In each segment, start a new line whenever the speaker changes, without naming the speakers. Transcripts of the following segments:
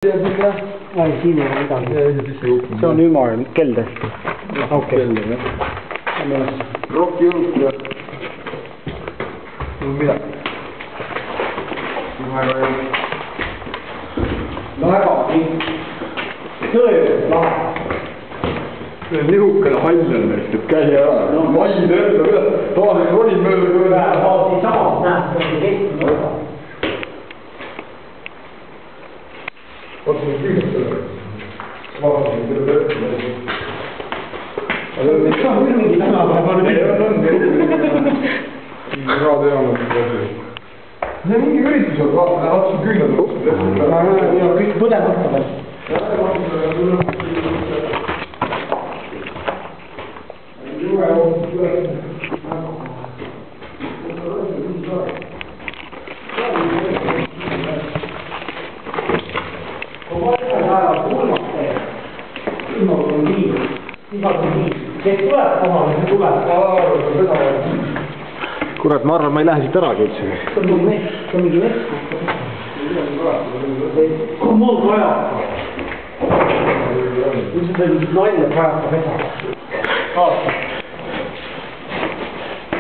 Ai, siin ei ole midagi. See on ümar kelder. Okei.
Rokki jõud ja... midagi.
Väga kõik. Tõeliselt lahe.
See on nihukene hall on neist, et käi ära. Maid enda üle. Tavaliselt ronid mööda kui üle.
Siin samas näeb, et see keskne osa.
Vaata, see on küüdab selle. Vaatasin selle töötama. Aga see on mingi tänapäeval. Ei, on. Raad eamad. See on mingi üritus, aga vaatasin küünad.
Kõik põdemata.
Kurat, ma arvan, ma ei lähe siit äragi üldse.
See on mingi mets. Mul kajab. Ilmselt on nalja kajab vesa.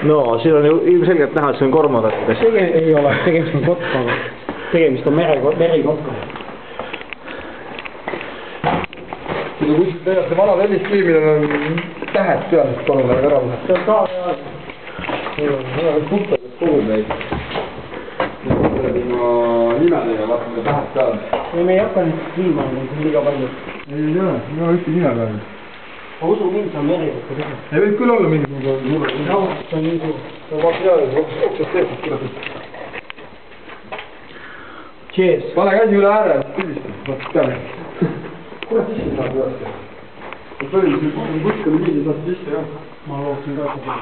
No, siin on ju ilmselgelt näha, et see on kormad.
Ei ole, tegemist on kotkaga. Tegemist on merikotkaga.
Seda kuskilt näidata vana telliskiimil on tähed pealiselt korrale ära.
See on ka reaalne.
Mul on puhtad kogub neid. Ma nimedega vaatan ka tähed peal.
Ei, me ei hakka nüüd kliimama, neid on liiga palju.
Ei ole, ei ole ühtegi nime peal.
Ma usun mind, see on merikotka teha.
Ei võib küll olla mingi suur.
See on nii suur.
See on vaata peale, oksast teetud kurat.
Cheers.
Pane käsi üle ääre, pildista. Vaata peale. Kurat sisse saab ühest. Kui põhimõtteliselt kuskil viidi saab sisse, jah.
Ma looksin ka seda.